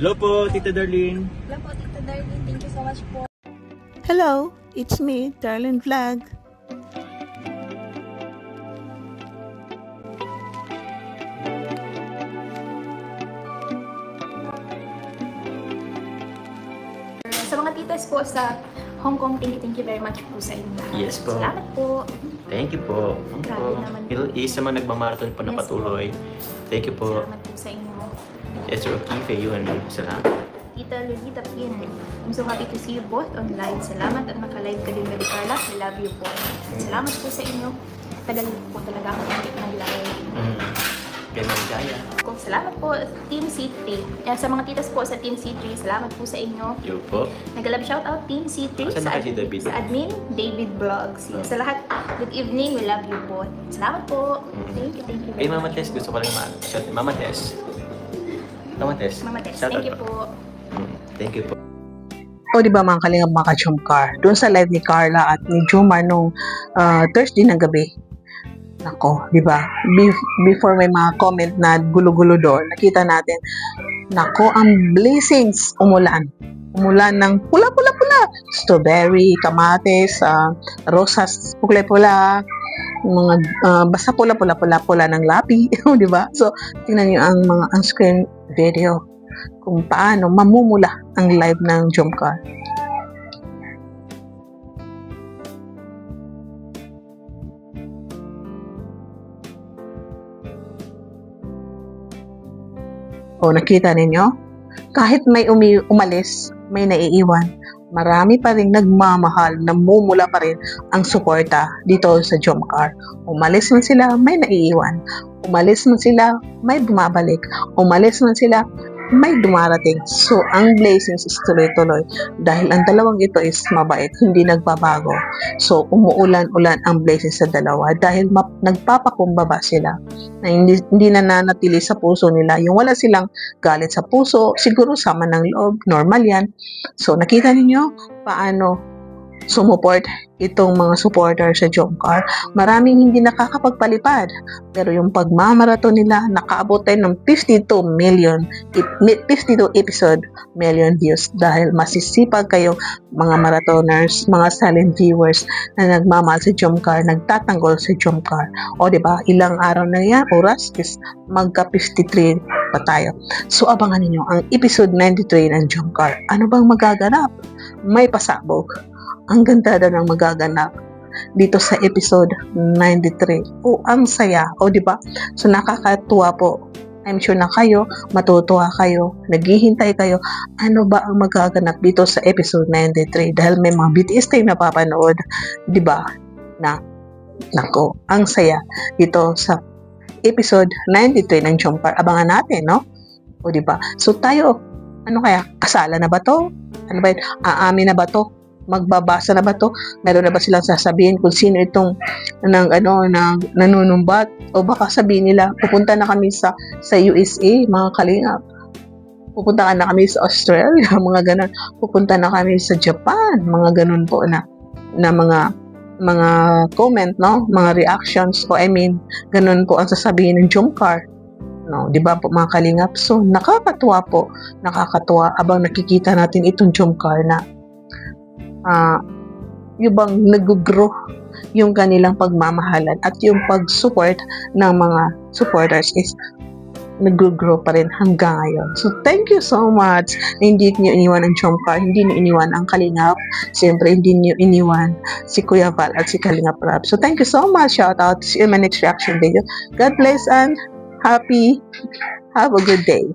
Hello po, Tita Darlene. Hello po, Tita Darlene. Thank you so much po. Hello, it's me, Darlene Vlog. Sa mga titas po sa Hong Kong, thank you very much po sa inyo. Yes po. Salamat po. Thank you po. Grabe naman. Isa man nagmamarathon po na patuloy. Thank you po. Salamat po sa inyo. Yes, okay, yun. Salamat. Tita Lolita Pin, I'm so happy to see you both online. Salamat at naka-live ka din, Carla. I love you po. Salamat po sa inyo. Tagal po talaga ako nag-live. Ganun gaya. Salamat po, Team C3. Sa mga titas po sa Team C3, salamat po sa inyo. Yo po. Nag-love shoutout Team C3 Saan sa, si David? Sa admin, David Vlogs. Sa lahat, good evening, we love you po. Salamat po. Thank you very Hey, much. Mama Tess, gusto ko lang shout. Mama Tess. Mama Tess. Mama Tess, Shout thank out you po. Thank you po. O di ba mga kalingap mga ka-Jomcar, doon sa live ni Carla at ni Jomar nung Thursday ng gabi. Nako, di ba? Before may mga comment na gulo-gulo doon, nakita natin, nako, ang blessings umulan. Umulan ng pula-pula-pula. Strawberry, kamates, rosas, pula-pula, mga basta pula-pula-pula ng lapi, di ba? So, tingnan niyo ang mga on-screen video kung paano mamumula ang live ng Jomcar. O, nakita ninyo? Kahit may umalis, may naiiwan. Marami pa rin nagmamahal, namumula pa rin ang suporta dito sa Jomcar. Umalis man sila, may naiiwan. Umalis man sila, may bumabalik. Umalis man sila, may dumarating. So, ang blessings is tuloy-tuloy. Dahil ang dalawang ito is mabait, hindi nagbabago. So, umuulan-ulan ang blessings sa dalawa dahil nagpapakumbaba sila. Na hindi nananatili sa puso nila. Yung wala silang galit sa puso, siguro sama ng loob, normal yan. So, nakita ninyo paano sumuport itong mga supporter sa Jomcar. Maraming hindi nakakapagpalipad. Pero yung pagmamarathon nila, nakaabot tayo ng 52 episode million views dahil masisipag kayo mga marathoners, mga silent viewers na nagmamahal sa Jomcar, nagtatanggol sa Jomcar. O diba, ilang araw na yan, oras is magka 53 pa tayo. So abangan niyo ang episode 93 ng Jomcar. Ano bang magaganap? May pasabog. Ang ganda daw ng magaganap dito sa episode 93. O, ang saya. O, di ba? So, nakakatuwa po. I'm sure na kayo, matutuwa kayo, naghihintay kayo, ano ba ang magaganap dito sa episode 93? Dahil may mga BTS tayo napapanood, di ba? Nako, ang saya dito sa episode 93 ng Jomcar. Abangan natin, no? O, di ba? So, tayo, ano kaya? Kasala na ba to? Ano ba yun? Aamin na ba to? Magbabasa na ba to? Meron na ba silang sasabihin kung sino itong nanunumbat? O baka sabihin nila, pupunta na kami sa USA, mga kalingap. Pupunta na kami sa Australia, mga ganun. Pupunta na kami sa Japan, mga ganun po na mga comment, no? Mga reactions, o ganun po ang sasabihin ng Jomcar. No, 'di ba po mga kalingap? So, nakakatuwa abang nakikita natin itong Jomcar na yung bang nag-grow yung kanilang pagmamahalan at yung pag-support ng mga supporters is nag-grow pa rin hanggang ngayon. So, thank you so much. Hindi niyo iniwan ang Jomcar, hindi niyo iniwan ang Kalingap. Siyempre, hindi niyo iniwan si Kuya Val at si Kalingap Rab. So, thank you so much. Shout out. See you in my next reaction video. God bless and have a good day.